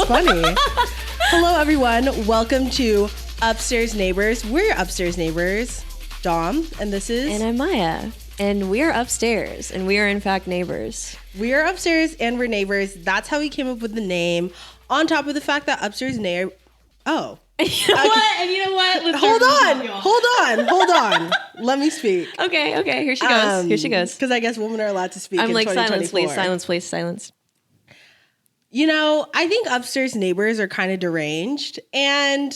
funny. Hello, everyone. Welcome to Upstairs Neighbors. We're your upstairs neighbors. Dom, and this is... And I'm Maya. And we are upstairs, and we are in fact neighbors. We are upstairs, and we're neighbors. That's how we came up with the name. On top of the fact that upstairs neighbor... Oh. You know what? And you know what? Let's Hold on. Let me speak. Okay. Here she goes. Because I guess women are allowed to speak. I'm in like, silence, 2024. please, silence. You know, I think upstairs neighbors are kind of deranged and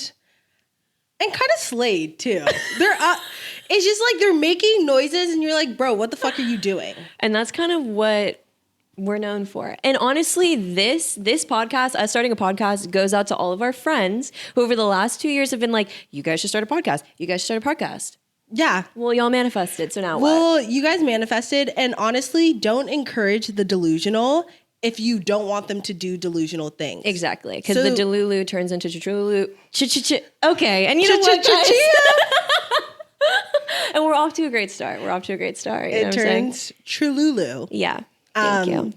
kind of slayed too. It's just like they're making noises, and you're like, bro, what the fuck are you doing? And that's kind of what we're known for. And honestly, this podcast, us starting a podcast, goes out to all of our friends who over the last 2 years have been like, you guys should start a podcast. Yeah. Well, y'all manifested, so now what? Well, you guys manifested, and honestly, don't encourage the delusional if you don't want them to do delusional things. Exactly, because the delulu turns into chululu. Okay, and you know what, guys? And we're off to a great start. You know it turns Trululu. Yeah. Thank you.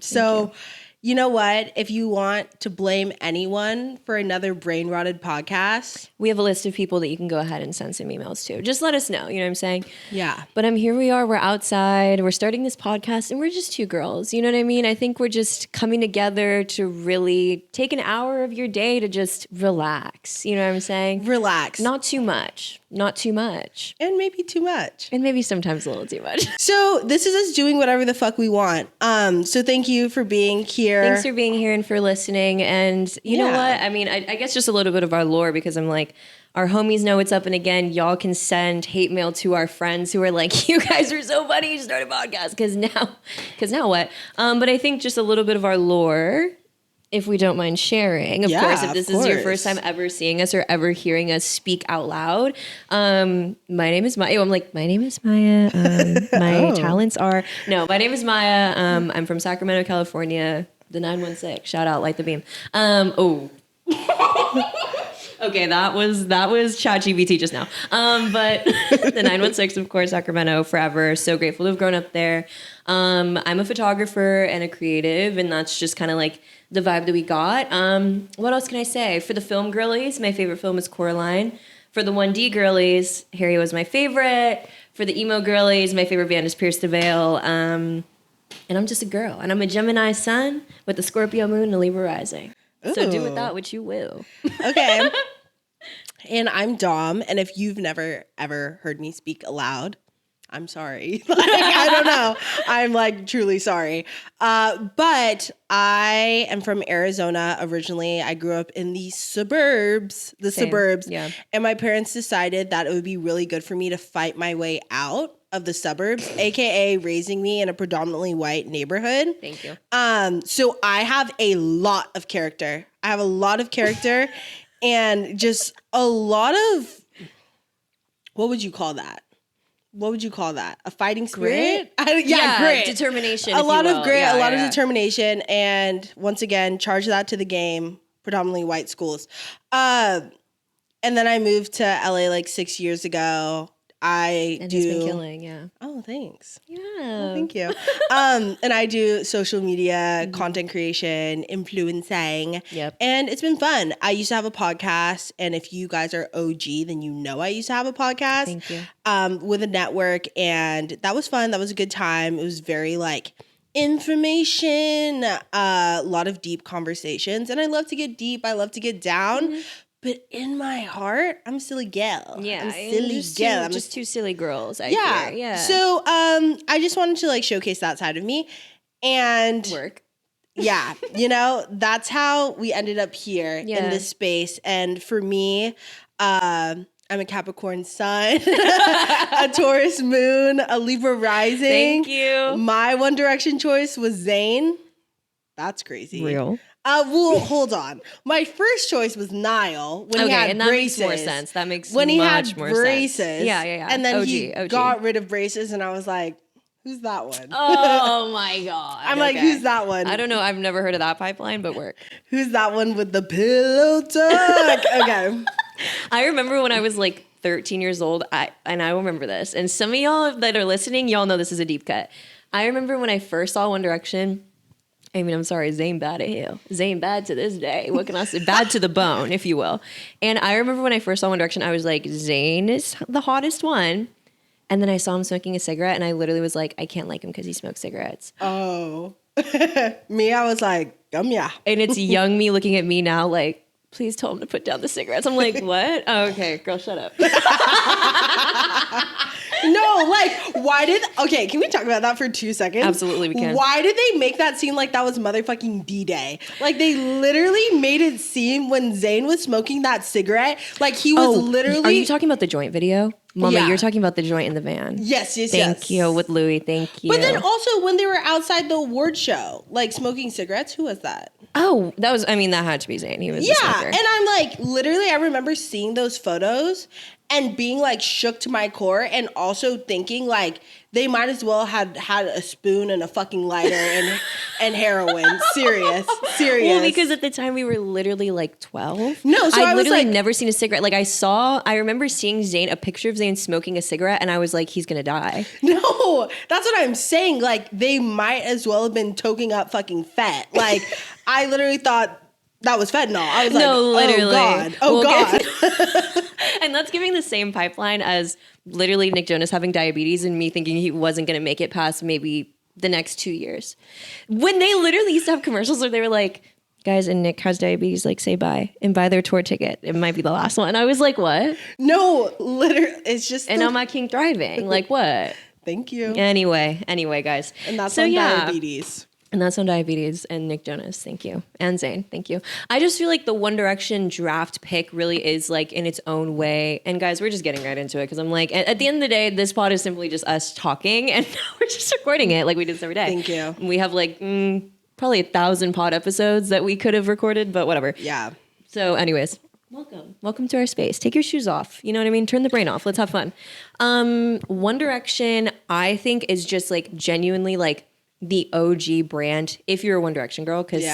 You know what? If you want to blame anyone for another brain rotted podcast, we have a list of people that you can go ahead and send some emails to. Just let us know. You know what I'm saying? Yeah. But here we are. We're outside. We're starting this podcast, and we're just two girls. You know what I mean? I think we're just coming together to really take an hour of your day to just relax. You know what I'm saying? Relax. Not too much. And maybe too much. And maybe sometimes a little too much. So this is us doing whatever the fuck we want. So thank you for being here. Thanks for being here and for listening. And you know what? I mean, I guess just a little bit of our lore, because I'm like, our homies know what's up. And again, y'all can send hate mail to our friends who are like, you guys are so funny, you should start a podcast. Because now what? But I think just a little bit of our lore, if we don't mind sharing. Of course, if this is your first time ever seeing us or ever hearing us speak out loud. My name is Maya. I'm like, my name is Maya. My talents are... No, my name is Maya. I'm from Sacramento, California. The 916. Shout out, light the beam. Okay, that was ChatGPT just now. But the 916, of course, Sacramento, forever. So grateful to have grown up there. I'm a photographer and a creative, and that's just kind of like the vibe that we got. What else can I say? For the film girlies, my favorite film is Coraline. For the 1D girlies, Harry was my favorite. For the emo girlies, my favorite band is Pierce the Veil. And I'm just a girl, and I'm a Gemini sun with a Scorpio moon and a Libra rising. Ooh. So do with that what you will. Okay. And I'm Dom, and if you've never, ever heard me speak aloud, I'm sorry. I don't know. I'm like truly sorry. But I am from Arizona originally. I grew up in the suburbs. Yeah. And my parents decided that it would be really good for me to fight my way out of the suburbs, AKA raising me in a predominantly white neighborhood. Thank you. So I have a lot of character. And just a lot of, what would you call that? A fighting spirit? Grit. Determination. A lot of grit, a lot of determination. And once again, charge that to the game, predominantly white schools. And then I moved to LA like 6 years ago. It's been killing, yeah. Oh, thanks. Yeah. Oh, thank you. And I do social media, content creation, influencing. Yep. And it's been fun. I used to have a podcast, and if you guys are OG, then you know I used to have a podcast. Thank you. With a network, and that was fun. That was a good time. It was very like information, a lot of deep conversations, and I love to get deep. I love to get down. Mm-hmm. But in my heart, I'm still a gal. Yeah, I'm silly gal. I'm just two silly girls. I hear. Yeah. So I just wanted to like showcase that side of me, and work. Yeah, that's how we ended up here in this space. And for me, I'm a Capricorn sun, a Taurus moon, a Libra rising. Thank you. My One Direction choice was Zayn. That's crazy. Real. Well, hold on. My first choice was Niall when he had braces. Makes more sense. That makes when he much had more braces. sense. Yeah. And then OG. he got rid of braces, and I was like, who's that one? Oh my God. I'm like, who's that one? I don't know. I've never heard of that pipeline, but work. Who's that one with the pillow talk? Okay. I remember when I was like 13 years old, and I remember this, and some of y'all that are listening, y'all know this is a deep cut. I remember when I first saw One Direction, I mean, I'm sorry, Zayn bad at hell. Zayn bad to this day. What can I say? Bad to the bone, if you will. And I remember when I first saw One Direction, I was like, Zayn is the hottest one. And then I saw him smoking a cigarette, and I literally was like, I can't like him because he smokes cigarettes. Oh. Me, I was like, yeah. And it's young me looking at me now like, please tell him to put down the cigarettes. I'm like, what? Oh, okay, girl, shut up. No, like, okay, can we talk about that for 2 seconds? Absolutely, we can. Why did they make that seem like that was motherfucking D-Day? Like, they literally made it seem when Zayn was smoking that cigarette, like he was literally... Are you talking about the joint video? Mama, Yeah. You're talking about the joint in the van. Yes. Thank you, with Louis, thank you. But then also when they were outside the award show, like smoking cigarettes, who was that? Oh, that had to be Zayn. He was the smoker. And I'm like, literally, I remember seeing those photos and being like shook to my core, and also thinking like they might as well had a spoon and a fucking lighter and heroin. Serious. Well, because at the time we were literally like 12. No, so I was literally like, never seen a cigarette. Like I remember seeing a picture of Zayn smoking a cigarette, and I was like, he's gonna die. no, that's what I'm saying. Like, they might as well have been toking up fucking fat. Like, I literally thought that was fentanyl. I was like, literally. Oh God. And that's giving the same pipeline as literally Nick Jonas having diabetes and me thinking he wasn't going to make it past maybe the next 2 years. When they literally used to have commercials where they were like, guys, and Nick has diabetes, like, say bye and buy their tour ticket. It might be the last one. I was like, what? No, literally, it's just... And now my king thriving. Like, what? Thank you. Anyway, guys. And that's on diabetes. And that's on diabetes and Nick Jonas. Thank you. And Zayn. Thank you. I just feel like the One Direction draft pick really is like in its own way. And guys, we're just getting right into it because I'm like, at the end of the day, this pod is simply just us talking and we're just recording it like we do this every day. Thank you. We have like probably 1,000 pod episodes that we could have recorded, but whatever. Yeah. So anyways, welcome to our space. Take your shoes off. You know what I mean? Turn the brain off. Let's have fun. One Direction, I think, is just like genuinely like the OG brand if you're a One Direction girl. Because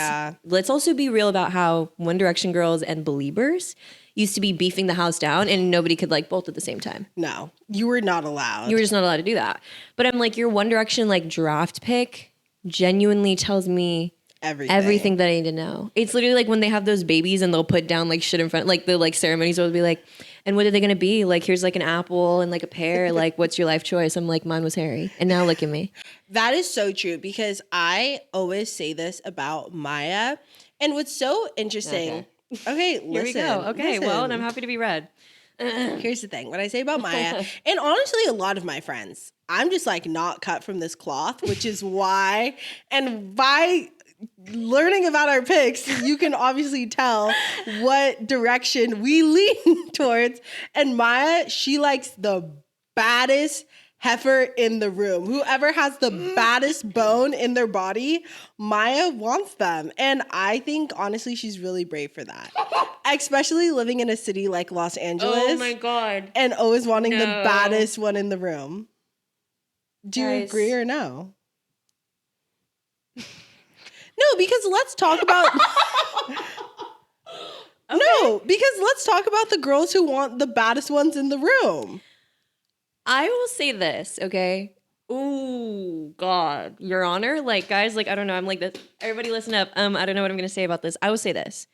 let's also be real about how One Direction girls and Beliebers used to be beefing the house down and nobody could like both at the same time. No, you were not allowed. You were just not allowed to do that. But I'm like, your One Direction like draft pick genuinely tells me everything that I need to know. It's literally like when they have those babies and they'll put down like shit in front, like the like ceremonies will be like, and what are they gonna be? Like, here's like an apple and like a pear. Like, what's your life choice? I'm like, mine was Harry. And now look at me. That is so true because I always say this about Maya. And what's so interesting. Okay, listen. Here we go. Okay, listen. well, and I'm happy to be read. Here's the thing. What I say about Maya, and honestly, a lot of my friends, I'm just like not cut from this cloth, which is why, and by learning about our picks, you can obviously tell what direction we lean towards. And Maya, she likes the baddest heifer in the room. Whoever has the baddest bone in their body, Maya wants them. And I think, honestly, she's really brave for that. Especially living in a city like Los Angeles. Oh my God. And always wanting the baddest one in the room. Do you agree or no? No, because let's talk about... Okay. No, because let's talk about the girls who want the baddest ones in the room. I will say this, okay? Ooh, God. Your Honor? Like, guys, like, I don't know. I'm like this. Everybody listen up. I don't know what I'm going to say about this. I will say this.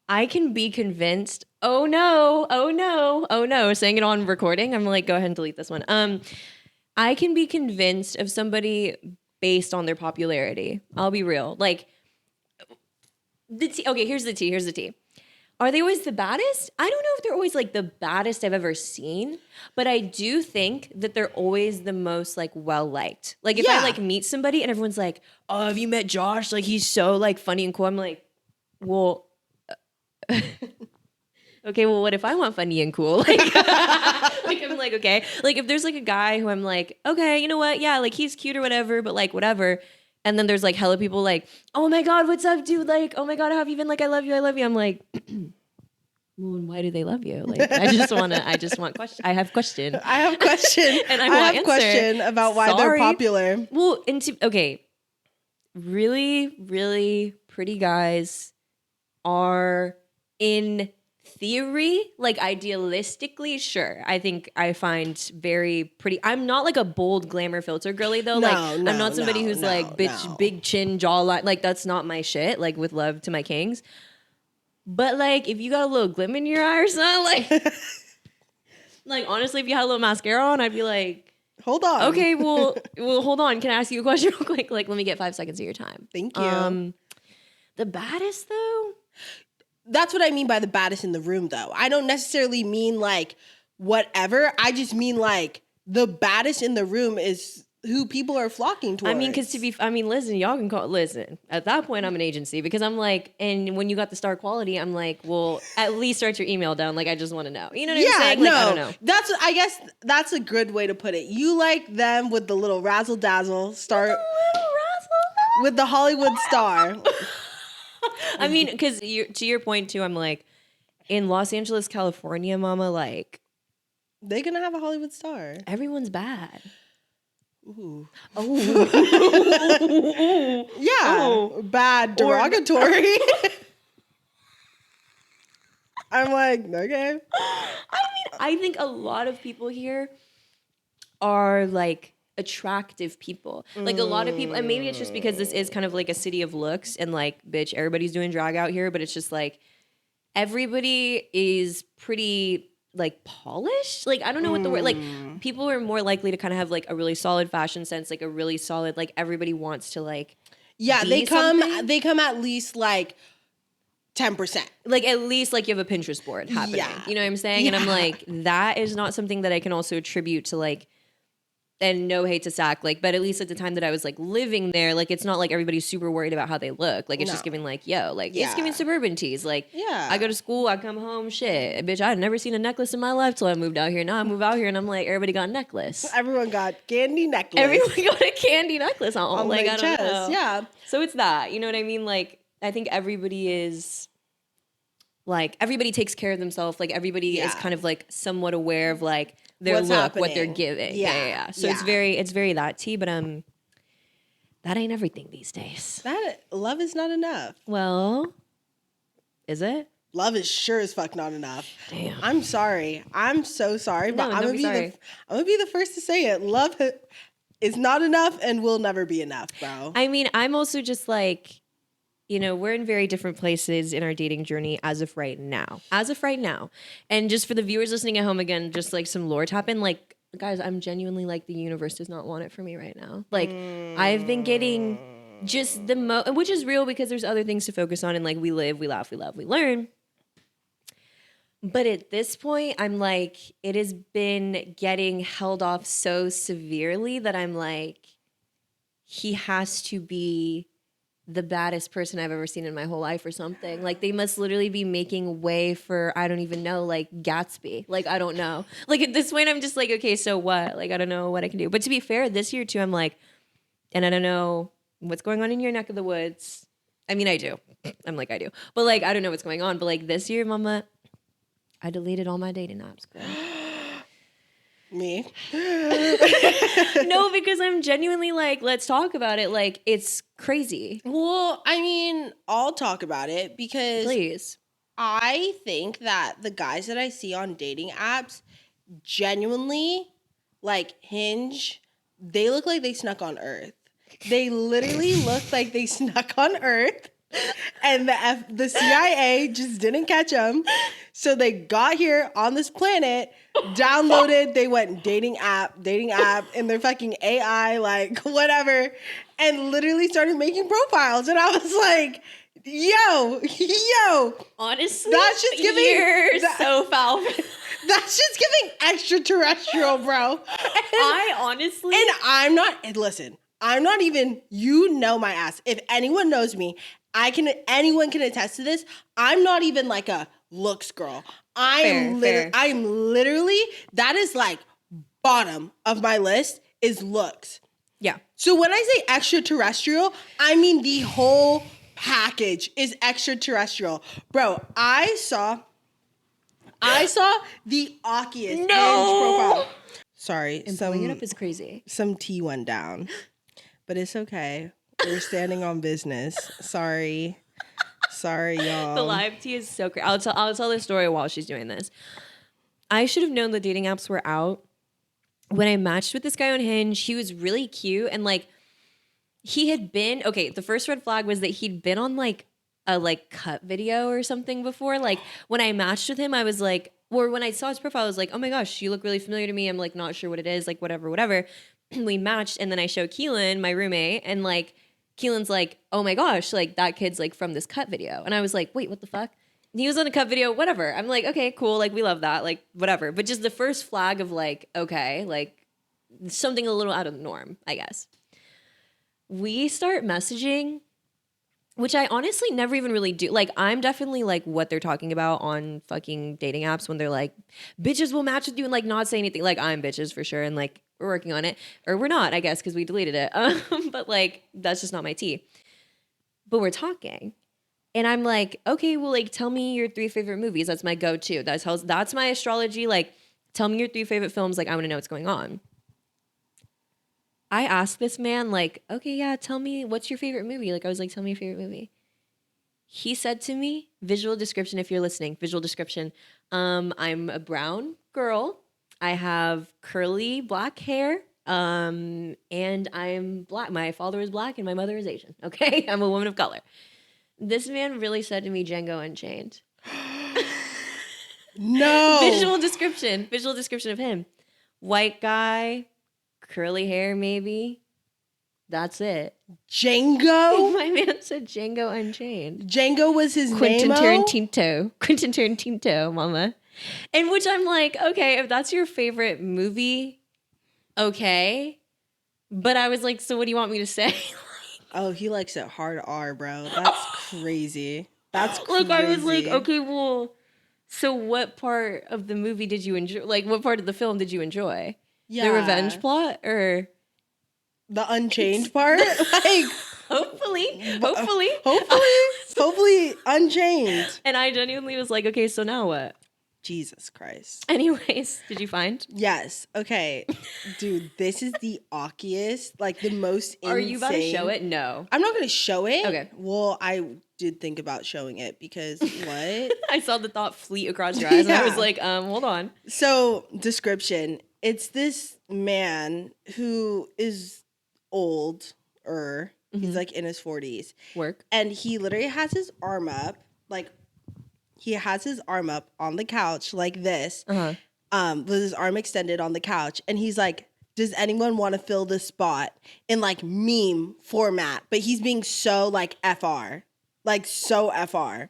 I can be convinced. Oh, no. Saying it on recording. I'm like, go ahead and delete this one. I can be convinced of somebody based on their popularity. I'll be real. Like, okay, here's the tea. Are they always the baddest? I don't know if they're always like the baddest I've ever seen, but I do think that they're always the most like well-liked. Like if I like meet somebody and everyone's like, oh, have you met Josh? Like he's so like funny and cool. I'm like, well, okay, well, what if I want funny and cool? Like, I'm like, okay. Like if there's like a guy who I'm like, okay, you know what? Yeah, like he's cute or whatever, but like whatever. And then there's like hella people like, oh my God, what's up, dude? Like, oh my God, how have you been? Like, I love you. I'm like, well, and why do they love you? Like, I want question. I have question. And I have question about why they're popular. Well, okay. Really, really pretty guys are in theory, like idealistically, sure. I think I find very pretty. I'm not like a bold glamour filter girly though. I'm not somebody who's like bitch, big chin, jawline. Like that's not my shit. Like with love to my kings. But like if you got a little glim in your eye or something, like like honestly, if you had a little mascara on, I'd be like, hold on. Okay, well, hold on. Can I ask you a question real quick? Like, let me get 5 seconds of your time. Thank you. The baddest though. That's what I mean by the baddest in the room, though. I don't necessarily mean like whatever. I just mean like the baddest in the room is who people are flocking towards. I mean, because listen, y'all can call. Listen, at that point, I'm an agency because I'm like, and when you got the star quality, I'm like, well, at least start your email down. Like, I just want to know. You know what I'm saying? Like, I don't know. I guess that's a good way to put it. You like them with the little razzle dazzle start with the Hollywood star. I mean, because to your point too, I'm like, in Los Angeles, California, mama, like they're gonna have a Hollywood star. Everyone's bad. Ooh. Oh. Yeah. Oh. Bad derogatory. I'm like, okay. I mean, I think a lot of people here are like attractive people. Like a lot of people, and maybe it's just because this is kind of like a city of looks and like, bitch, everybody's doing drag out here, but it's just like everybody is pretty like polished. Like I don't know what the word, like people are more likely to kind of have like a really solid fashion sense, like a really solid, like everybody wants to like they come at least like 10%. Like at least like you have a Pinterest board happening. Yeah. You know what I'm saying? Yeah. And I'm like, that is not something that I can also attribute to like, and no hate to Sac, like, but at least at the time that I was like living there, like it's not like everybody's super worried about how they look. Like it's just giving like, yo, like it's giving suburban teas. Like I go to school, I come home, shit. Bitch, I had never seen a necklace in my life till I moved out here. Now I move out here and I'm like, everybody got a necklace. Everyone got candy necklace. Everyone got a candy necklace on like I don't know. Yeah. So it's that. You know what I mean? Like I think everybody is like everybody takes care of themselves. Like everybody is kind of like somewhat aware of like their what's look, happening. what they're giving. Yeah. So it's very that tea, but that ain't everything these days. That love is not enough. Well, is it? Love is sure as fuck not enough. Damn. I'm sorry. I'm so sorry, but I'm gonna be the first to say it. Love is not enough and will never be enough, bro. I mean, I'm also just like, you know, we're in very different places in our dating journey as of right now. And just for the viewers listening at home again, just like some lore tap in, like, guys, I'm genuinely like the universe does not want it for me right now. Like, I've been getting just which is real because there's other things to focus on and like we live, we laugh, we love, we learn. But at this point, I'm like, it has been getting held off so severely that I'm like, he has to be the baddest person I've ever seen in my whole life or something. Like they must literally be making way for, I don't even know, like Gatsby. Like, I don't know. Like at this point, I'm just like, okay, so what? Like, I don't know what I can do. But to be fair, this year too, I'm like, and I don't know what's going on in your neck of the woods. I mean, I do. I'm like, I do. But like, I don't know what's going on. But like this year, mama, I deleted all my dating apps, girl. Me? No, because I'm genuinely like, let's talk about it. Like, it's crazy. Well, I mean, I'll talk about it because please. I think that the guys that I see on dating apps genuinely, like Hinge, they look like they snuck on Earth. They literally look like they snuck on Earth. And the CIA just didn't catch them. So they got here on this planet, downloaded, they went dating app, and their fucking AI, like whatever, and literally started making profiles. And I was like, yo. Honestly, that's just giving, you're so foul. That's just giving extraterrestrial, bro. I honestly. And I'm not even, you know my ass. If anyone knows me, anyone can attest to this. I'm not even like a looks girl. I'm literally, that is like bottom of my list is looks. Yeah. So when I say extraterrestrial, I mean the whole package is extraterrestrial. Bro, I saw the Oculus profile. Sorry. And pulling it up is crazy. Some tea went down. But it's okay. We're standing on business. Sorry. Sorry, y'all. The live tea is so great. I'll tell the story while she's doing this. I should have known the dating apps were out. When I matched with this guy on Hinge, he was really cute and like he had been okay. The first red flag was that he'd been on like a like cut video or something before. Like when I matched with him, I was like, or when I saw his profile, I was like, oh my gosh, you look really familiar to me. I'm like not sure what it is, like whatever. We matched, and then I show Keelan, my roommate, and like Keelan's like, oh my gosh, like that kid's like from this cut video, and I was like, wait, what the fuck? He was on a cut video, whatever. I'm like, okay, cool, like we love that, like whatever. But just the first flag of like, okay, like something a little out of the norm, I guess. We start messaging, which I honestly never even really do. Like, I'm definitely like what they're talking about on fucking dating apps when they're like, bitches will match with you and like not say anything. Like, I'm bitches for sure, and like we're working on it, or we're not, I guess, because we deleted it. But like that's just not my tea. But we're talking. And I'm like, okay, well, like, tell me your 3 favorite movies. That's my go-to. That's my astrology. Like, tell me your 3 favorite films. Like, I want to know what's going on. I asked this man, like, okay, yeah, tell me what's your favorite movie. Like, I was like, tell me your favorite movie. He said to me, visual description, if you're listening, visual description. I'm a brown girl. I have curly black hair. And I'm black. My father is black and my mother is Asian. Okay, I'm a woman of color. This man really said to me, Django Unchained. No. Visual description of him. White guy, curly hair maybe. That's it. Django? My man said Django Unchained. Django was his Quentin name? Quentin Tarantino, mama. And which I'm like, okay, if that's your favorite movie, okay. But I was like, so what do you want me to say? Oh, he likes it hard R, bro. That's crazy. That's crazy. Like, I was like, okay, well, so what part of the movie did you enjoy? Like, what part of the film did you enjoy? Yeah. The revenge plot or the Unchained part? Like, hopefully Unchained. And I genuinely was like, okay, so now what? Jesus Christ. Anyways, did you find? Yes. Okay. Dude, this is the awkiest, like the most insane. Are you about to show it? No. I'm not going to show it. Okay. Well, I did think about showing it because what? I saw the thought fleet across your eyes and I was like, hold on. So, description. It's this man who is older. Mm-hmm. He's like in his 40s. Work. And he literally has his arm up, like he has his arm up on the couch like this, with his arm extended on the couch. And he's like, does anyone want to fill this spot in like meme format? But he's being so like FR, like so FR.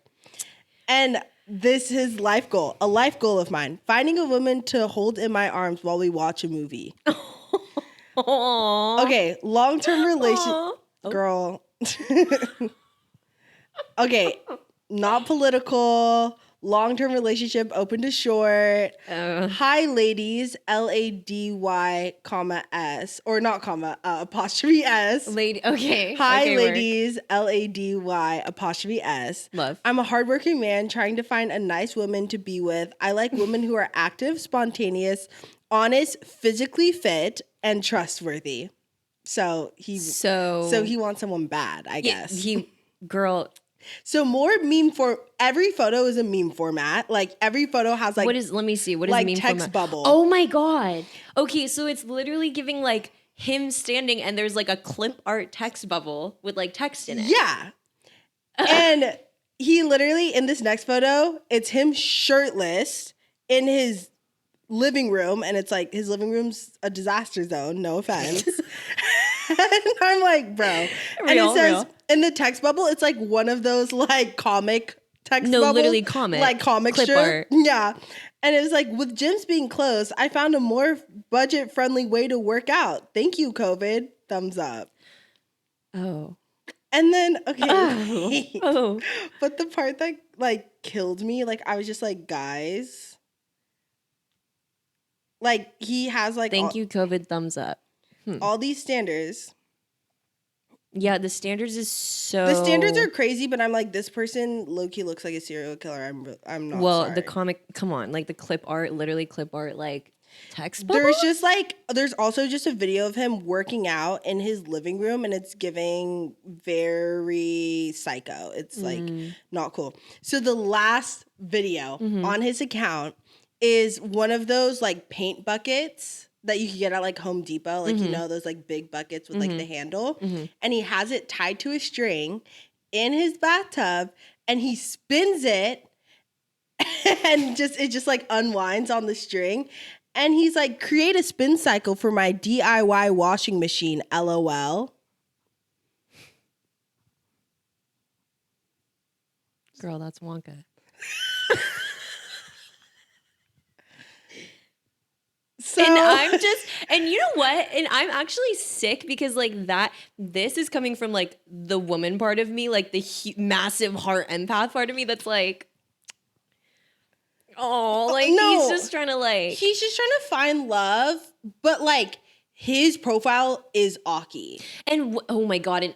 And this is life goal, a life goal of mine, finding a woman to hold in my arms while we watch a movie. Aww. Okay, long-term relationship. Girl. Okay, not political, long-term relationship, open to short. Hi, ladies, LADY, comma, S, or not comma, apostrophe S. Lady, okay. Hi, okay, ladies, LADY, apostrophe S. Love. I'm a hardworking man trying to find a nice woman to be with. I like women who are active, spontaneous, honest, physically fit, and trustworthy. So he wants someone bad, I guess. Girl. So more meme for every photo is a meme format. Like every photo has like let me see. What is like meme text format? bubble. Oh my God. Okay, so it's literally giving like him standing and there's like a clip art text bubble with like text in it. Yeah. And he literally in this next photo, it's him shirtless in his living room, and it's like his living room's a disaster zone, no offense. And I'm like, bro. And it says in the text bubble, it's like one of those like comic text bubbles. No, literally comic. Like comic clip strip. Art. Yeah. And it was like, with gyms being closed, I found a more budget-friendly way to work out. Thank you, COVID. Thumbs up. Oh. And then, okay. Oh. But the part that like killed me, like I was just like, guys. Like he has like thank you, COVID, thumbs up. All these standards. Yeah, the standards is so. The standards are crazy, but I'm like, this person low-key looks like a serial killer. I'm not. Well, sorry. the comic, come on, like the clip art, literally clip art, like. Text bubbles? There's also just a video of him working out in his living room, and it's giving very psycho. It's like not cool. So the last video on his account is one of those like paint buckets that you can get at like Home Depot, like those like big buckets with like the handle, and he has it tied to a string in his bathtub, and he spins it, and it just like unwinds on the string, and he's like, create a spin cycle for my DIY washing machine, LOL. Girl, that's Wonka. So, and you know what? And I'm actually sick because like this is coming from like the woman part of me, like the massive heart empath part of me that's like, oh, like he's just trying to find love, but like his profile is Aki. And oh my god, and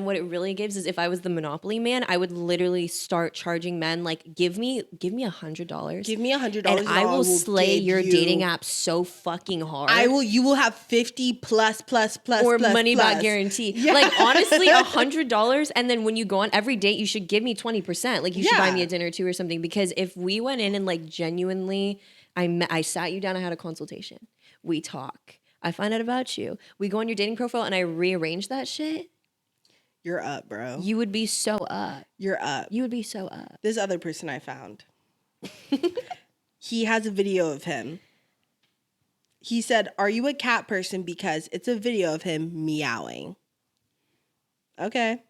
what it really gives is if I was the Monopoly man, I would literally start charging men like, give me $100. Give me $100, and I will slay your dating app so fucking hard. You will have 50 plus or money back guarantee. Yeah. Like honestly, $100, and then when you go on every date, you should give me 20%. Like you should buy me a dinner too or something. Because if we went in and like genuinely, I sat you down, I had a consultation, we talk. I find out about you. We go on your dating profile and I rearrange that shit. You're up, bro. You would be so up. You're up. You would be so up. This other person I found. He has a video of him. He said, "Are you a cat person?" Because it's a video of him meowing. Okay.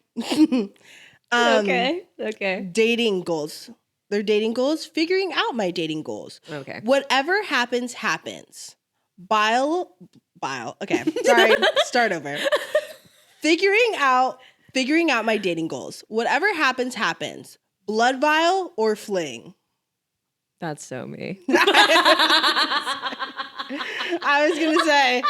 Okay. Dating goals. Their dating goals. Figuring out my dating goals. Okay. Whatever happens, happens. Bile. Okay, sorry. Start over. Figuring out my dating goals. Whatever happens, happens. Blood vial or fling. That's so me. I was gonna say.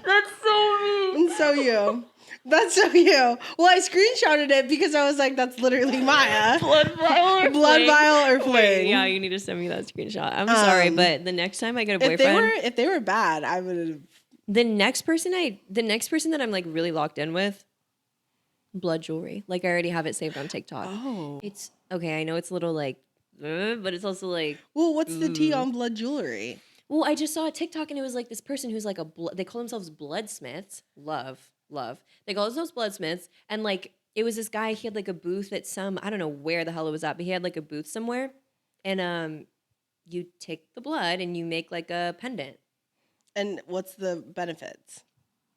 That's so me. And so you. That's so you. Well, I screenshotted it because I was like, that's literally Maya. Blood vial or fling. Wait, yeah, you need to send me that screenshot. I'm sorry, but the next time I get a boyfriend, if they were bad, I would have. The next person that I'm like really locked in with, blood jewelry. Like I already have it saved on TikTok. Oh, it's okay. I know it's a little like, but it's also like. Well, what's the tea on blood jewelry? Well, I just saw a TikTok and it was like this person who's like they call themselves bloodsmiths. Love. They call themselves bloodsmiths. And like, it was this guy, he had like a booth at I don't know where the hell it was at, but he had like a booth somewhere. And you take the blood and you make like a pendant. And what's the benefits?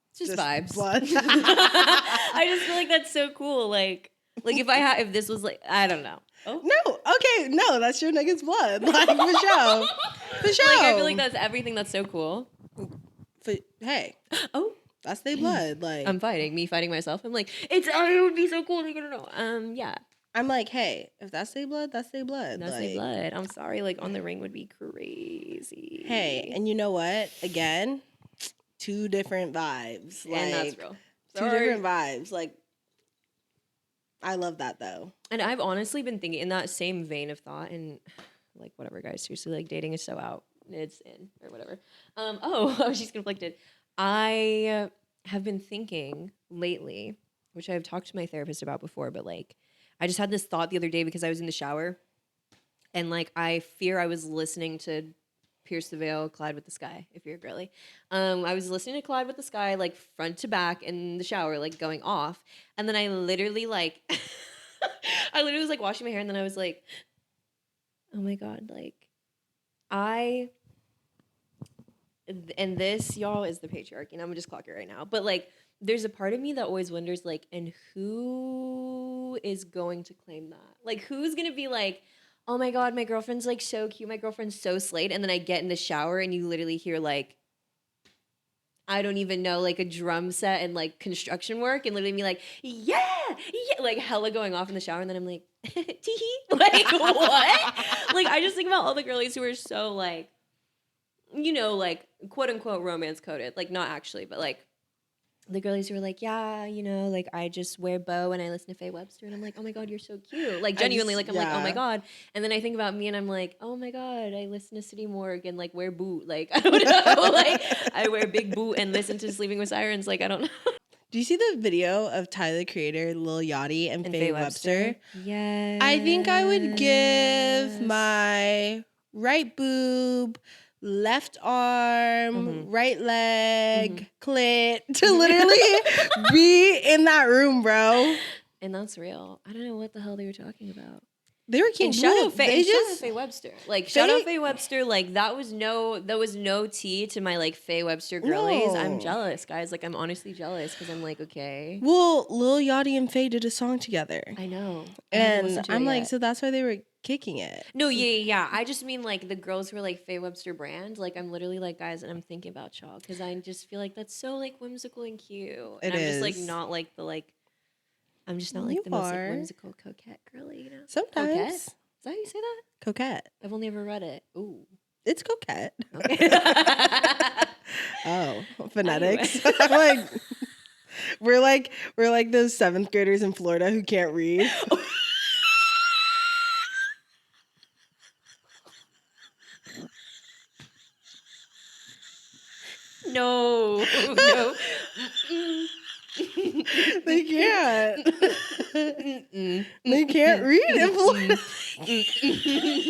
It's just vibes. Blood. I just feel like that's so cool. Like if this was like, I don't know. Oh. No, okay, no, that's your nigga's blood. Like, for sure. Like, I feel like that's everything that's so cool. Hey. Oh. That's their blood. Like I'm fighting myself. I'm like, it would be so cool. Like, I don't know. Yeah. I'm like, hey, if that's their blood, that's their blood. That's their blood. I'm sorry. Like on the ring would be crazy. Hey, and you know what? Again, two different vibes. Like, and that's real. Two different vibes. Like, I love that though. And I've honestly been thinking in that same vein of thought, and like whatever, guys. Seriously, like dating is so out. It's in or whatever. She's conflicted. I have been thinking lately, which I've talked to my therapist about before, but like I just had this thought the other day because I was in the shower and like I fear I was listening to Pierce the Veil, Collide with the Sky, if you're a girly. I was listening to Collide with the Sky like front to back in the shower, like going off. And then I literally like, was like washing my hair and then I was like, oh my God, like and this, y'all, is the patriarchy, and I'm gonna just clock it right now. But like, there's a part of me that always wonders, like, and who is going to claim that? Like, who's gonna be like, oh my God, my girlfriend's like so cute, my girlfriend's so slayed, and then I get in the shower and you literally hear like, I don't even know, like a drum set and like construction work, and literally me like, yeah, like hella going off in the shower, and then I'm like, tee-hee, like what? Like I just think about all the girlies who are so like, you know, like quote unquote romance coded, like not actually, but like the girlies who were like, yeah, you know, like I just wear bow and I listen to Faye Webster, and I'm like, oh my god, you're so cute, like genuinely, like I'm like, oh my god, and then I think about me and I'm like, oh my god, I listen to City Morgue and like wear boot, like I don't know, like I wear big boot and listen to Sleeping with Sirens, like I don't know. Do you see the video of Tyler the Creator, Lil Yachty, and Faye Webster? Yeah, I think I would give my right boob, left arm, right leg, clit to literally be in that room, bro. And that's real. I don't know what the hell they were talking about. They were cute. And shout out Faye Webster. Like shout out Faye Webster. Like that was no tea to my like Faye Webster girlies. No. I'm jealous, guys. Like I'm honestly jealous because I'm like, okay. Well, Lil Yachty and Faye did a song together. I know. And I'm like, so that's why they were kicking it. No, yeah. I just mean like the girls who are like Faye Webster brand. Like I'm literally like, guys, and I'm thinking about y'all because I just feel like that's so like whimsical and cute. And I'm just like not like the like. I'm just not like the most like, whimsical coquette girly, you know? Sometimes. Coquette? Is that how you say that? Coquette. I've only ever read it. Ooh. It's coquette. Okay. Oh, phonetics. Anyway. I'm like, we're like those 7th graders in Florida who can't read. No. They can't. They can't read in Florida.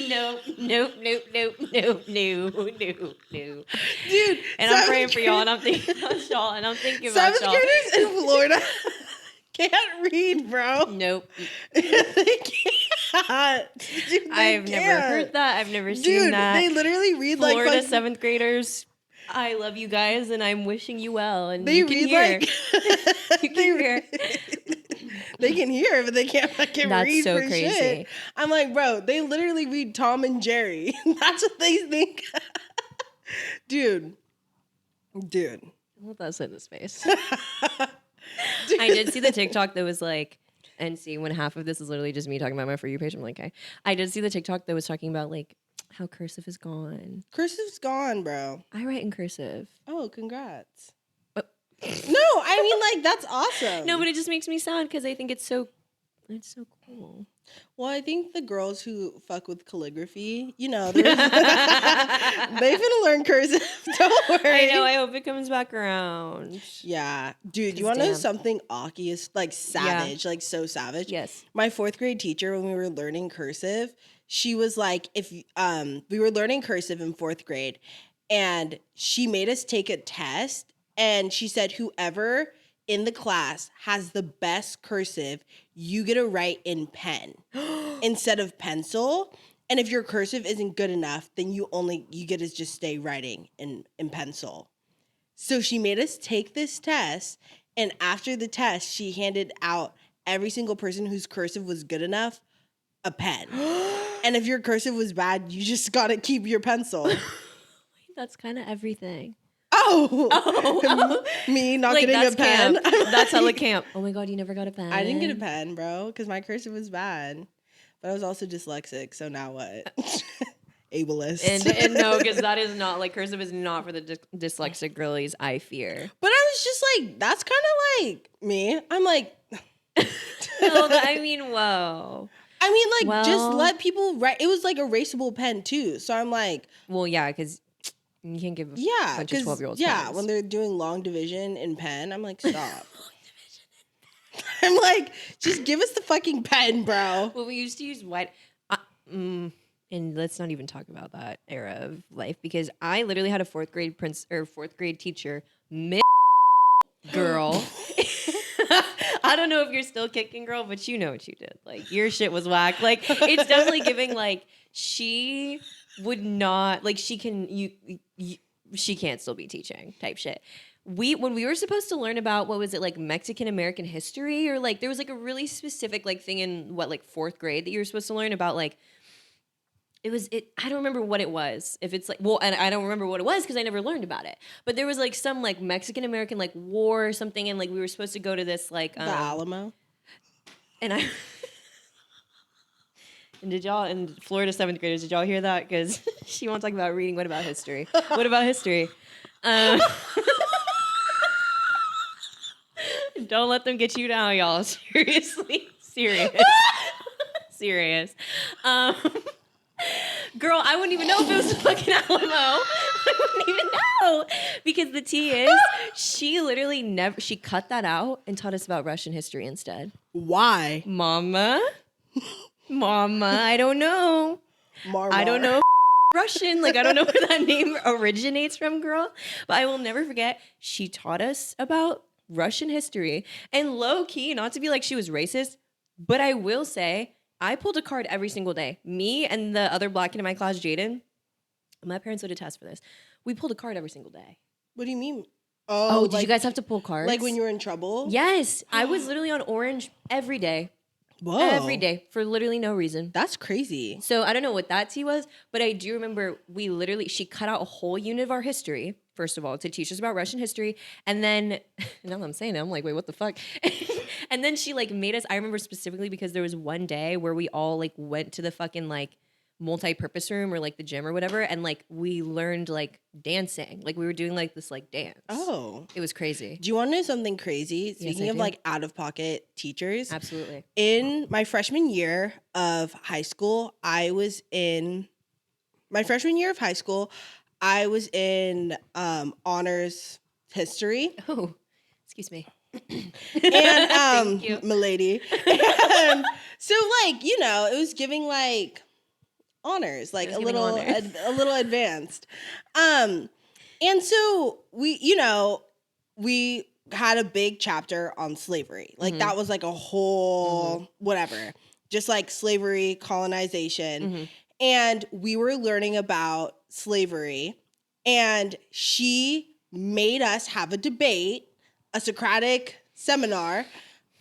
No. Dude. And I'm praying for y'all, and I'm thinking about y'all, and I'm thinking about y'all. 7th graders in Florida can't read, bro. Nope. They can't. Dude, I've never heard that. I've never seen that. They literally read Florida like 7th graders. I love you guys, and I'm wishing you well. And they you can read hear. like you can hear. They can hear, but they can't fucking That's read so for crazy. shit. I'm like, bro, they literally read Tom and Jerry. That's what they think. Dude. Let that sit in his face. I did see the TikTok that was like, and see when half of this is literally just me talking about my For You page. I'm like, okay. I did see the TikTok that was talking about like how cursive is gone. Cursive's gone, bro. I write in cursive. Oh, congrats. No, I mean like that's awesome. No, but it just makes me sad because I think it's so cool. Well, I think the girls who fuck with calligraphy, you know, they finna learn cursive. Don't worry. I know. I hope it comes back around. Yeah, dude. You want to know something Aki is like savage, like so savage? Yes. My 4th grade teacher, when we were learning cursive, she was like, if we were learning cursive in 4th grade, and she made us take a test, and she said, whoever in the class has the best cursive, you get to write in pen instead of pencil. And if your cursive isn't good enough, then you get to just stay writing in pencil. So she made us take this test, and after the test, she handed out every single person whose cursive was good enough a pen. And if your cursive was bad, you just got to keep your pencil. That's kind of everything. Oh. Me not like, getting a pen. That's hella camp. Oh my god, you never got a pen. I didn't get a pen, bro, because my cursive was bad. But I was also dyslexic, so now what? Ableist. And no, because that is not like cursive is not for the dyslexic girlies, I fear. But I was just like, that's kind of like me. I'm like, no, I mean, whoa. I mean, like, just let people write. It was like erasable pen too, so I'm like, well, yeah, because you can't give a bunch of 12-year-olds pens. When they're doing long division in pen, I'm like, stop. I'm like, just give us the fucking pen, bro. Well, we used to use white. And let's not even talk about that era of life because I literally had a 4th grade teacher, girl. I don't know if you're still kicking, girl, but you know what you did. Like your shit was whack. Like it's definitely giving. Like she would not. Like she can. She can't still be teaching type shit. When we were supposed to learn about what was it like Mexican American history or like there was like a really specific like thing in like 4th grade that you were supposed to learn about like. I don't remember what it was. If it's like, well, and I don't remember what it was because I never learned about it. But there was like some like Mexican American like war or something, and like we were supposed to go to this like the Alamo. And and Florida 7th graders, did y'all hear that? Because she won't talk about reading. What about history? What about history? Don't let them get you down, y'all. Seriously. Serious. Serious. Girl, I wouldn't even know if it was a fucking Alamo. I wouldn't even know. Because the tea is, she literally she cut that out and taught us about Russian history instead. Why? Mama, I don't know. I don't know Russian. Like, I don't know where that name originates from, girl. But I will never forget, she taught us about Russian history. And low key, not to be like she was racist, but I will say, I pulled a card every single day. Me and the other black kid in my class, Jaden, my parents would attest for this. We pulled a card every single day. What do you mean? Oh, did you guys have to pull cards? Like when you were in trouble? Yes. I was literally on orange every day. Whoa. Every day for literally no reason. That's crazy. So I don't know what that tea was, but I do remember she cut out a whole unit of our history, first of all, to teach us about Russian history. And then, now that I'm saying it, I'm like, wait, what the fuck? And then she like made us, I remember specifically because there was one day where we all like went to the fucking like multi-purpose room or like the gym or whatever. And like we learned like dancing. Like we were doing like this like dance. Oh. It was crazy. Do you want to know something crazy? Speaking of do. like out of pocket teachers. Absolutely. In my freshman year of high school, I was in honors history. Oh, excuse me. And milady. And so like, you know, it was giving like honors, like a little advanced. And so we had a big chapter on slavery. Like that was like a whole whatever, just like slavery, colonization. And we were learning about slavery, and she made us have a debate, a Socratic seminar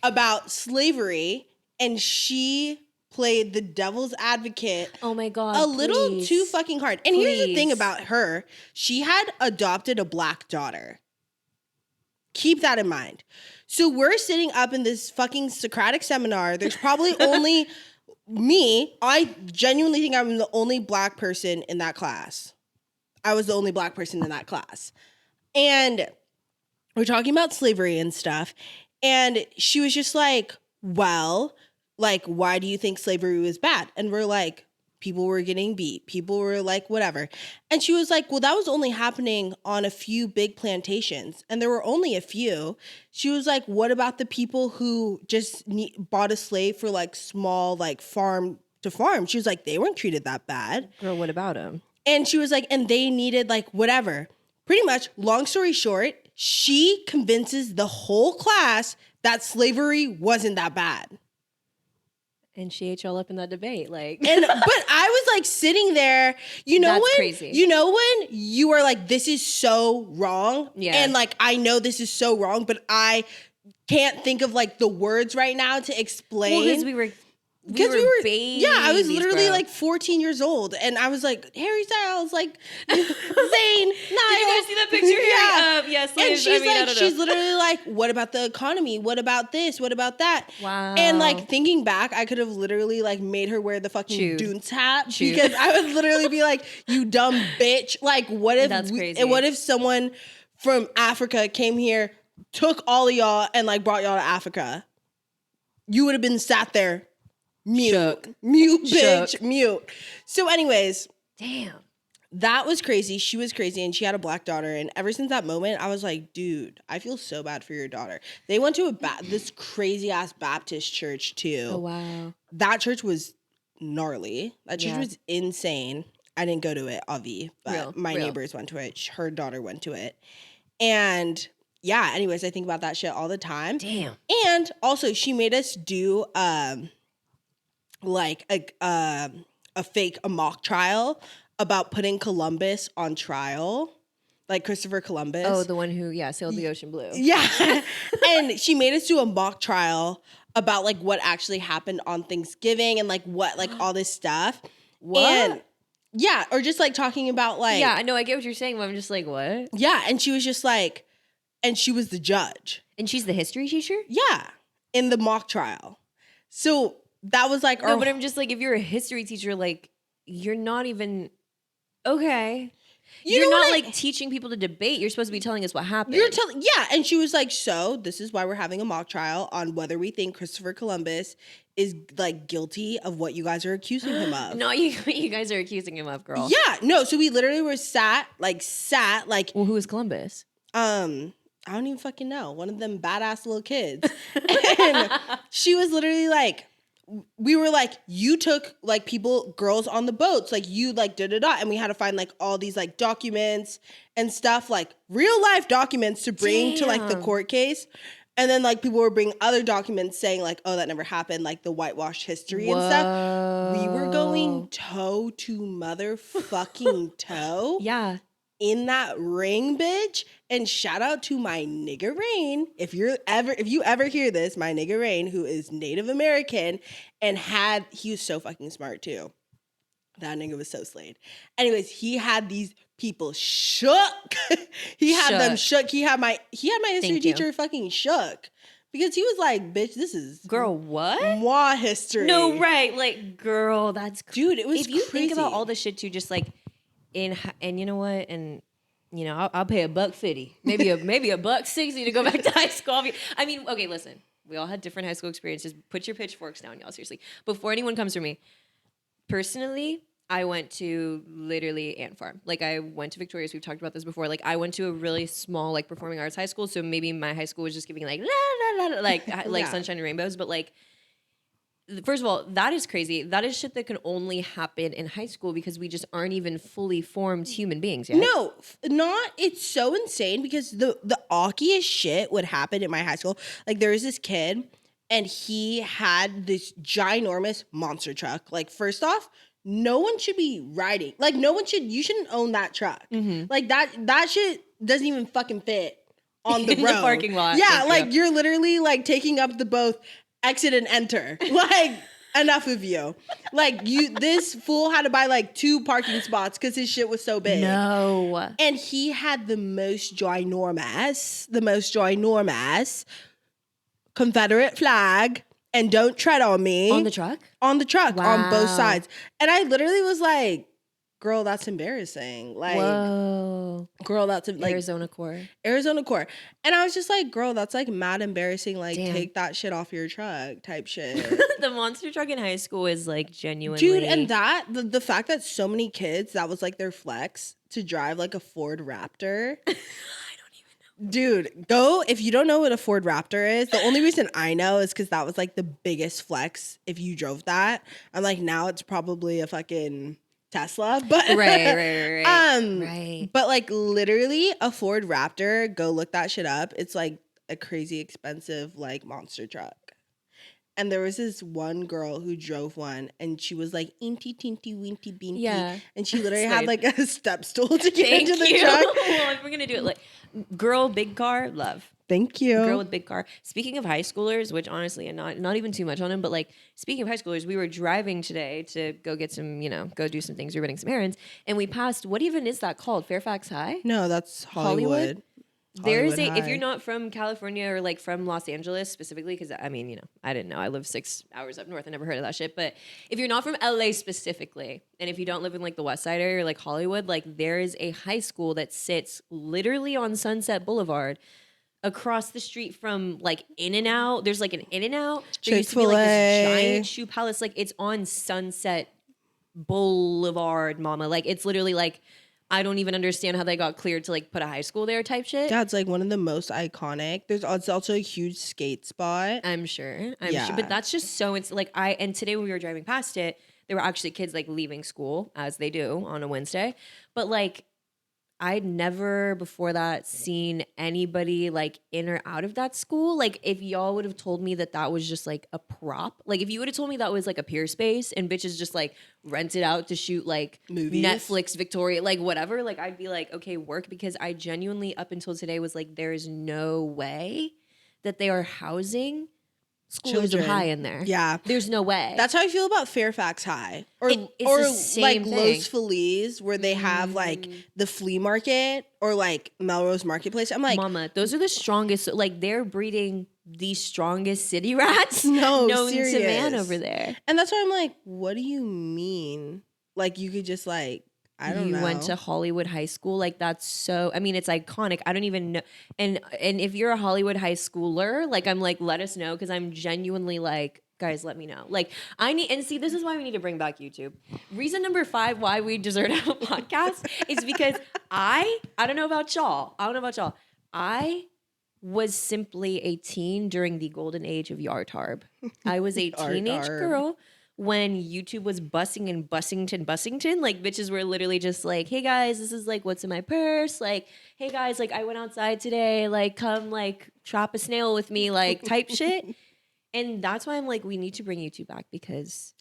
about slavery, and she played the devil's advocate. Oh my God. A little too fucking hard. And here's the thing about her. She had adopted a black daughter. Keep that in mind. So we're sitting up in this fucking Socratic seminar. There's probably only me. I genuinely think I'm the only black person in that class. I was the only black person in that class. And we're talking about slavery and stuff. And she was just like, well, like, why do you think slavery was bad? And we're like, people were getting beat. People were like, whatever. And she was like, well, that was only happening on a few big plantations. And there were only a few. She was like, what about the people who just bought a slave for like small, like farm to farm? She was like, they weren't treated that bad. Girl, what about them? And she was like, and they needed like whatever. Pretty much, long story short, she convinces the whole class that slavery wasn't that bad. And she ate y'all up in that debate, like. But I was like sitting there, That's crazy. You know when you are like, this is so wrong, yeah, and like I know this is so wrong, but I can't think of like the words right now to explain. Because we were babies. Yeah, I was literally bro. like 14 years old, and I was like Harry Styles, like Zayn, Niall. Did you guys see that picture here? Yeah. Yes. And she's literally like, what about the economy? What about this? What about that? Wow. And like thinking back, I could have literally like made her wear the fucking Dunce hat because I would literally be like, you dumb bitch. Like, what if That's crazy. What if someone from Africa came here, took all of y'all, and like brought y'all to Africa? You would have been sat there. Mute, bitch, mute. So anyways, damn, that was crazy. She was crazy, and she had a black daughter. And ever since that moment, I was like, dude, I feel so bad for your daughter. They went to this crazy ass Baptist church too. Oh wow, that church was gnarly. That church was insane. I didn't go to it, Avi, but my neighbors went to it. Her daughter went to it, and yeah. Anyways, I think about that shit all the time. Damn. And also, she made us do like a mock trial about putting Columbus on trial, like Christopher Columbus. Oh, the one who sailed the ocean blue. Yeah. And she made us do a mock trial about like what actually happened on Thanksgiving and like what like all this stuff. What? And yeah, or just like talking about like yeah, I know, I get what you're saying, but I'm just like, what? Yeah, and she was just like, and she was the judge. And she's the history teacher? Yeah, in the mock trial. So that was like, no, but I'm just like, if you're a history teacher, like, you're not even okay. You're not like teaching people to debate. You're supposed to be telling us what happened. Yeah. And she was like, so this is why we're having a mock trial on whether we think Christopher Columbus is like guilty of what you guys are accusing him of. No, you guys are accusing him of, girl. Yeah, no. So we literally were sat like. Well, who is Columbus? I don't even fucking know. One of them badass little kids. And she was literally like, we were like, you took like girls on the boats, like you like da-da-da. And we had to find like all these like documents and stuff, like real life documents to bring to like the court case. And then like people were bringing other documents saying like, oh, that never happened, like the whitewashed history and stuff. We were going toe to motherfucking toe. Yeah. In that ring, bitch. And shout out to my nigga Rain. If you ever hear this, my nigga Rain, who is Native American and he was so fucking smart too. That nigga was so slayed. Anyways, he had these people shook. He had them shook. He had my history teacher fucking shook. Because he was like, bitch, this is girl, what? Moi history. No, right. Like, girl, that's dude, it was if you crazy. Think about all the shit too, just like and you know what? And you know, I'll pay $150, maybe a $160 to go back to high school. I mean, okay, listen, we all had different high school experiences. Put your pitchforks down, y'all. Seriously, before anyone comes for me, personally, I went to literally ant farm. Like I went to Victoria's. We've talked about this before. Like I went to a really small like performing arts high school. So maybe my high school was just giving like la, la, la, like like sunshine and rainbows, but like. First of all, that is crazy. That is shit that can only happen in high school because we just aren't even fully formed human beings yet. No, it's so insane because the awkiest shit would happen in my high school. Like there was this kid and he had this ginormous monster truck. Like first off, no one should be riding. Like you shouldn't own that truck. Mm-hmm. Like that shit doesn't even fucking fit on the road. The parking lot. Yeah, like you're literally like taking up the both exit and enter. Like enough of you. Like this fool had to buy like 2 parking spots because his shit was so big. No. And he had the most ginormous Confederate flag and don't tread on me. On the truck? On the truck, wow. on both sides. And I literally was like, girl, that's embarrassing. Like, whoa. Girl, that's like Arizona core. And I was just like, girl, that's like mad embarrassing. Like, damn. Take that shit off your truck type shit. The monster truck in high school is like genuinely. Dude, and the fact that so many kids, that was like their flex to drive like a Ford Raptor. I don't even know. Dude, if you don't know what a Ford Raptor is, the only reason I know is because that was like the biggest flex if you drove that. I'm like, now it's probably a fucking Tesla, but right. But like literally a Ford Raptor, go look that shit up. It's like a crazy expensive like monster truck. And there was this one girl who drove one and she was like inty tinty winty beanty. Yeah. And she literally had like a step stool to get into the truck. Well, if we're gonna do it like girl, big car, love. Thank you. Girl with big car. Speaking of high schoolers, which honestly, and not even too much on them, but like speaking of high schoolers, we were driving today to go get some, go do some things. We were running some errands, and we passed. What even is that called? Fairfax High? No, that's Hollywood. There's Hollywood if you're not from California or like from Los Angeles specifically, because I mean, I didn't know. I live 6 hours up north. I never heard of that shit. But if you're not from LA specifically, and if you don't live in like the West Side area or like Hollywood, like there is a high school that sits literally on Sunset Boulevard. Across the street from like In-N-Out, there's like an In-N-Out. There used to be like this giant shoe palace. Like it's on Sunset Boulevard, mama. Like it's literally like I don't even understand how they got cleared to like put a high school there type shit. Yeah, it's like one of the most iconic. There's also a huge skate spot. I'm sure. But that's just so it's like and today when we were driving past it, there were actually kids like leaving school as they do on a Wednesday. But like I'd never before that seen anybody like in or out of that school. Like if y'all would have told me that was just like a prop, like if you would have told me that was like a peer space and bitches just like rent it out to shoot like movies, Netflix, Victoria, like whatever, like I'd be like, okay, work, because I genuinely up until today was like, there is no way that they are housing schoolers of high in there. Yeah. There's no way. That's how I feel about Fairfax High. Or the same like thing. Los Feliz, where they have like the flea market or like Melrose Marketplace. I'm like, mama, those are the strongest. Like they're breeding the strongest city rats known to man over there. And that's why I'm like, what do you mean? Like you could just like, I don't know. You went to Hollywood high school. Like, that's so, I mean, it's iconic. I don't even know. And if you're a Hollywood high schooler, like, I'm like, let us know, because I'm genuinely like, guys, let me know. Like, I need, and see, this is why we need to bring back YouTube. Reason number 5 why we deserve to have a podcast is because I don't know about y'all. I was simply a teen during the golden age of Yartarb. I was a teenage girl when YouTube was bussing in Bussington. Like, bitches were literally just like, hey guys, this is like what's in my purse. Like, hey guys, like I went outside today. Like, come like trap a snail with me, like type shit. And that's why I'm like, we need to bring YouTube back, because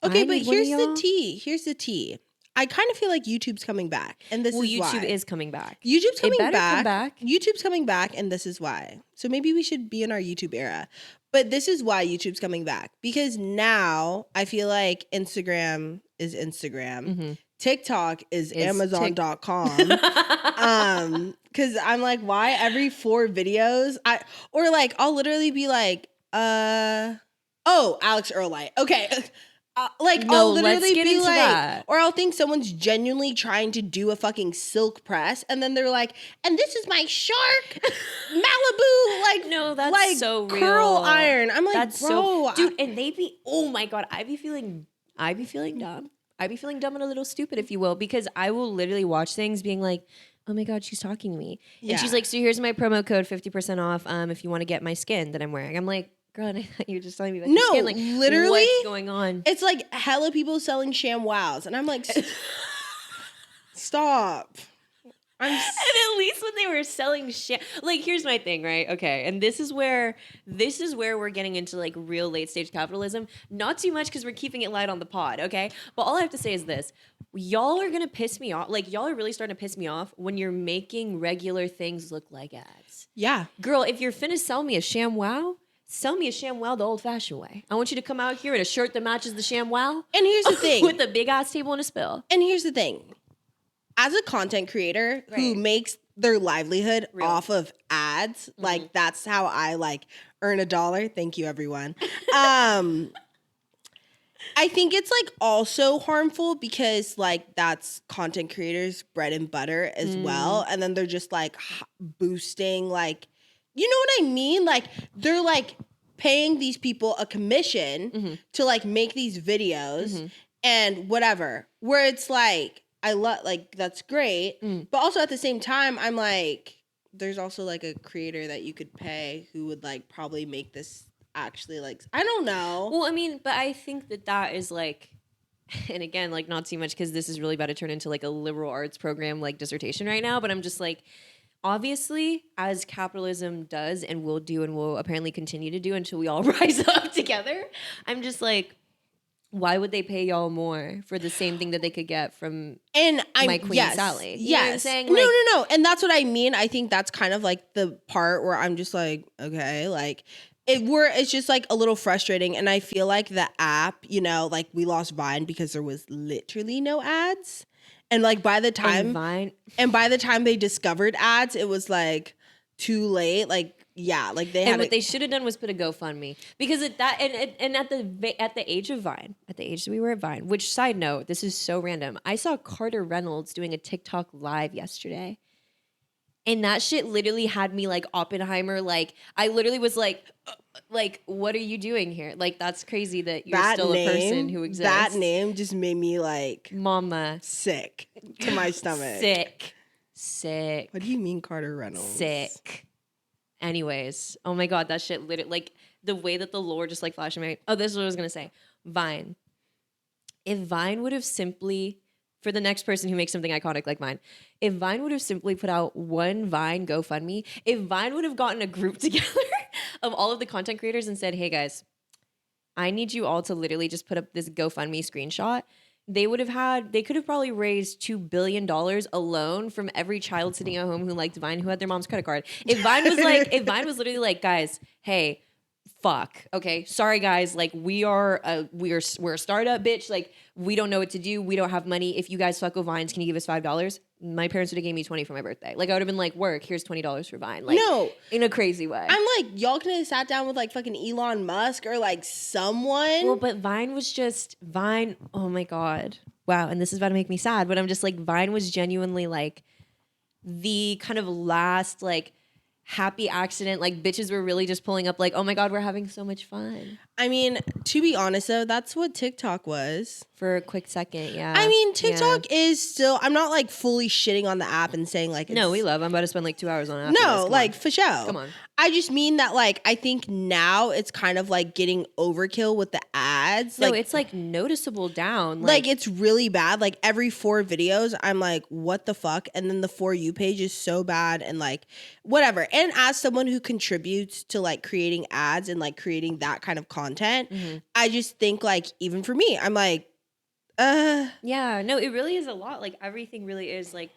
okay, but here's the tea. I kind of feel like YouTube's coming back, and this is why. YouTube is coming back. YouTube's coming come back. YouTube's coming back, and this is why. So maybe we should be in our YouTube era. But this is why YouTube's coming back, because now I feel like Instagram is Instagram. Mm-hmm. TikTok is Amazon.com. Because I'm like, why every 4 videos? I'll literally be like, Alex Earlite. Okay. I'll literally be like, that. Or I'll think someone's genuinely trying to do a fucking silk press, and then they're like, and this is my shark Malibu, like, no, that's like so real. curl iron. I'm like, that's bro, dude, and they be, oh my god, I be feeling dumb. I be feeling dumb and a little stupid, if you will, because I will literally watch things being like, oh my god, she's talking to me, and she's like, so here's my promo code 50% off, if you want to get my skin that I'm wearing. I'm like, girl, and I thought you were just telling me about your skin. Like, literally, what's going on? It's like hella people selling ShamWows, and I'm like, stop. And at least when they were selling shit, like, here's my thing, right? Okay, and this is where we're getting into like real late stage capitalism. Not too much, because we're keeping it light on the pod, okay? But all I have to say is this: y'all are gonna piss me off. Like, y'all are really starting to piss me off when you're making regular things look like ads. Yeah, girl, if you're finna sell me a ShamWow, sell me a ShamWow the old-fashioned way. I want you to come out here in a shirt that matches the ShamWow. And here's the thing: with a big ass table and a spill. And here's the thing: as a content creator who makes their livelihood off of ads, like, that's how I like earn $1. Thank you, everyone. I think it's like also harmful, because like that's content creators' bread and butter as well, and then they're just like boosting, like, you know what I mean? Like, they're like paying these people a commission to like make these videos and whatever. Where it's like, I love, like, that's great, but also at the same time, I'm like, there's also like a creator that you could pay who would like probably make this actually, like, I don't know. Well, I mean, but I think that is like, and again, like, not too much, because this is really about to turn into like a liberal arts program, like dissertation right now, but I'm just like, obviously, as capitalism does and will do and will apparently continue to do until we all rise up together, I'm just like, why would they pay y'all more for the same thing that they could get from my Queen Sally? You know what I'm saying? Like, no. And that's what I mean. I think that's kind of like the part where I'm just like, okay, like, it's just like a little frustrating. And I feel like the app, you know, like, we lost Vine because there was literally no ads. And like by the time they discovered ads, it was like too late. Like, yeah, like they had. What they should have done was put a GoFundMe, because at that and at the age of Vine, at the age that we were at Vine. Which, side note, this is so random. I saw Carter Reynolds doing a TikTok live yesterday, and that shit literally had me like Oppenheimer. Like, I literally was like, what are you doing here? Like, that's crazy that you're still a person who exists. That name just made me like, mama, sick to my stomach. Sick. What do you mean, Carter Reynolds? Sick. Anyways, oh my god, that shit literally, like, the way that the lore just like flashed in my, this is what I was gonna say. Vine. If Vine would have simply, for the next person who makes something iconic like Vine, if Vine would have simply put out one Vine GoFundMe, if Vine would have gotten a group together of all of the content creators and said, hey guys, I need you all to literally just put up this GoFundMe screenshot, they could have probably raised $2 billion alone from every child sitting at home who liked Vine, who had their mom's credit card. If Vine was literally like, guys, hey, fuck, okay, sorry guys, like, we're a startup, bitch, like, we don't know what to do, we don't have money, if you guys fuck with Vines, can you give us $5? My parents would have gave me $20 for my birthday. Like, I would have been like, work, here's $20 for Vine. Like, no, in a crazy way. I'm like, y'all could have sat down with like fucking Elon Musk or like someone. Well, but Vine was just Vine. Oh my god. wow, and this is about to make me sad, but I'm just like, Vine was genuinely like the kind of last like happy accident. Like bitches were really just pulling up like, oh my God, we're having so much fun. I mean, to be honest though, that's what TikTok was. For a quick second, yeah. I mean, TikTok is still, I'm not like fully shitting on the app and saying like, no, I'm about to spend like 2 hours on it. No, like for sure. Come on. I just mean that like, I think now it's kind of like getting overkill with the ads. No, it's like noticeable down. Like it's really bad. Like every 4 videos, I'm like, what the fuck? And then the For You page is so bad and like whatever. And as someone who contributes to like creating ads and like creating that kind of content, I just think like, even for me, I'm like, yeah, no, it really is a lot. Like everything really is like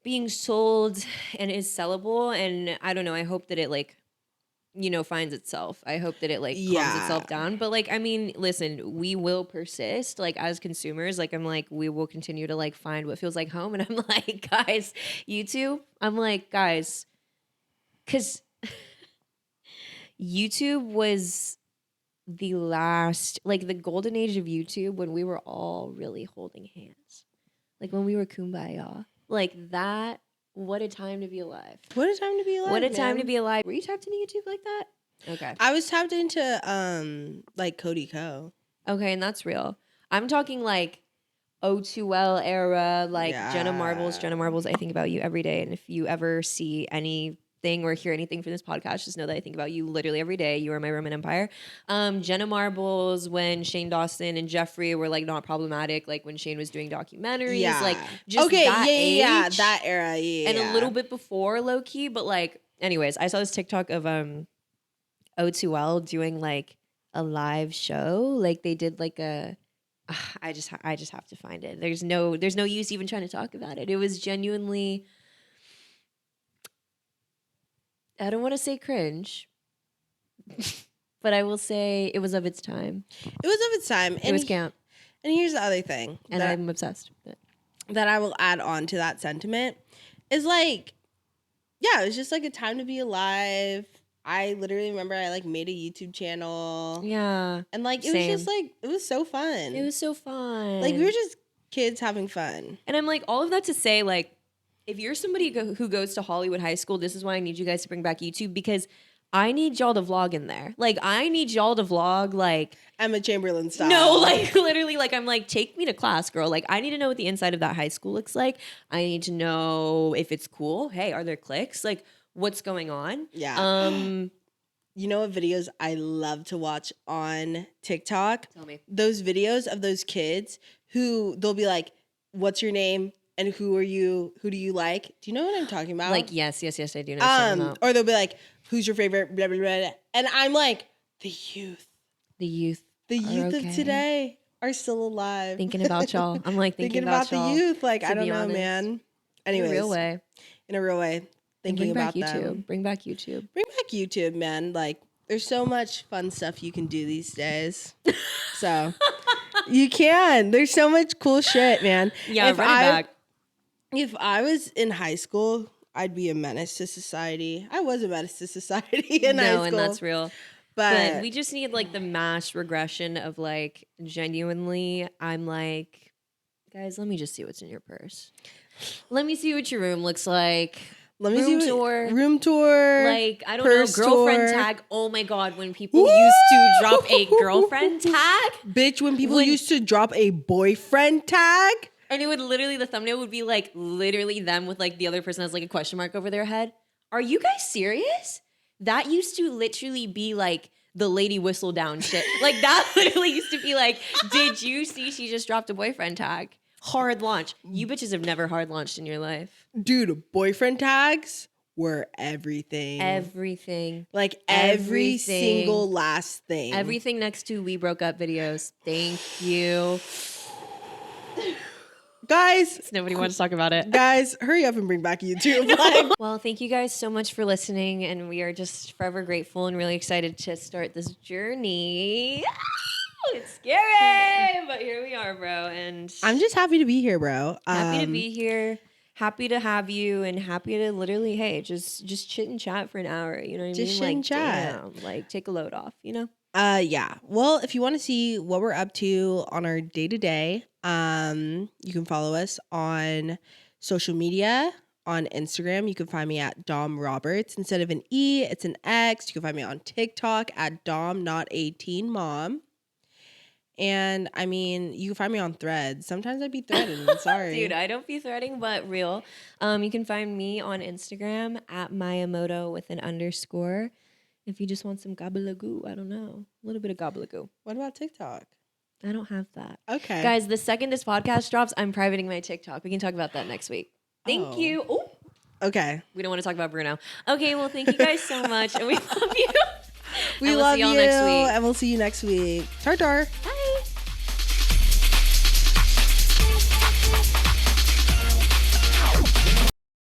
being sold and is sellable. And I don't know, I hope that it like, you know, finds itself. I hope that it like calms itself down. But like, I mean, listen, we will persist like as consumers. Like I'm like, we will continue to like find what feels like home. And I'm like, guys, YouTube, I'm like, guys, because YouTube was the last, like the golden age of YouTube when we were all really holding hands. Like when we were kumbaya. Like that, what a time to be alive. what a time to be alive. What a time to be alive. Were you tapped into YouTube like that? Okay. I was tapped into like Cody Co. Okay, and that's real. I'm talking like O2L era, like Jenna Marbles. Jenna Marbles, I think about you every day. And if you ever see anything or hear anything from this podcast, just know that I think about you literally every day. You are my Roman Empire. Jenna Marbles, when Shane Dawson and Jeffrey were like not problematic, like when Shane was doing documentaries, like just that age, that era, and a little bit before low key. But like, anyways, I saw this TikTok of O2L doing like a live show. Like they did like a. I just have to find it. There's no use even trying to talk about it. It was genuinely. I don't want to say cringe, but I will say it was of its time. It was of its time. It was camp. And here's the other thing. And I'm obsessed with it. That I will add on to that sentiment is like, yeah, it was just like a time to be alive. I literally remember I like made a YouTube channel. Yeah. And like, it was just like, it was so fun. It was so fun. Like we were just kids having fun. And I'm like, all of that to say like, if you're somebody who goes to Hollywood high school, this is why I need you guys to bring back YouTube, because I need y'all to vlog in there. Like, I need y'all to vlog like Emma Chamberlain style. No, like literally, like I'm like, take me to class, girl. Like, I need to know what the inside of that high school looks like. I need to know if it's cool. Hey, are there cliques? Like, what's going on? Yeah. You know what videos I love to watch on TikTok? Tell me. Those videos of those kids who they'll be like, what's your name? And who are you? Who do you like? Do you know what I'm talking about? Like, yes, I do know. Or they'll be like, who's your favorite? Blah, blah, blah. And I'm like, the youth of today are still alive. Thinking about y'all. I'm like thinking about the youth. Like, I don't know, honest. man. Anyways. In a real way. Thinking about them. Bring back YouTube. Bring back YouTube, man. Like, there's so much fun stuff you can do these days. So, you can. There's so much cool shit, man. Yeah, run it back. If I was in high school, I'd be a menace to society. I was a menace to society in high school. No, and that's real. But we just need like the mass regression of like genuinely, I'm like, guys, let me just see what's in your purse. Let me see what your room looks like. Let me see room tour. Like, I don't know, girlfriend tag. Oh my God, when people used to drop a girlfriend tag. Bitch, when people used to drop a boyfriend tag. And it would literally, the thumbnail would be like literally them with like the other person has like a question mark over their head. Are you guys serious? That used to literally be like the lady whistle down shit. Like that literally used to be like, did you see she just dropped a boyfriend tag? Hard launch. You bitches have never hard launched in your life. Dude, boyfriend tags were everything. Everything. Like every single last thing. Everything next to we broke up videos. Thank you. Guys. Nobody wants to talk about it. Guys, hurry up and bring back YouTube. Well, thank you guys so much for listening. And we are just forever grateful and really excited to start this journey. It's scary, but here we are, bro. And I'm just happy to be here, bro. Happy to be here. Happy to have you, and happy to literally, hey, just chit and chat for an hour. You know what I mean? Just chit and chat. Damn, like take a load off, you know? Yeah. Well, if you want to see what we're up to on our day-to-day, You can follow us on social media. On Instagram, you can find me at Dom Roberts. Instead of an E, it's an X. You can find me on TikTok at Dom Not 18 Mom. And I mean, you can find me on Threads. Sometimes I be threading. Sorry. Dude, I don't be threading, but real. You can find me on Instagram at Mayamoto with an _ if you just want some gobblagoo. I don't know. A little bit of gobblagoo. What about TikTok? I don't have that. Okay. Guys, the second this podcast drops, I'm privating my TikTok. We can talk about that next week. Thank you. Oh. Okay. We don't want to talk about Bruno. Okay, well, thank you guys so much. And we love you. We love you. Next week. And we'll see you next week. Tartar. Bye.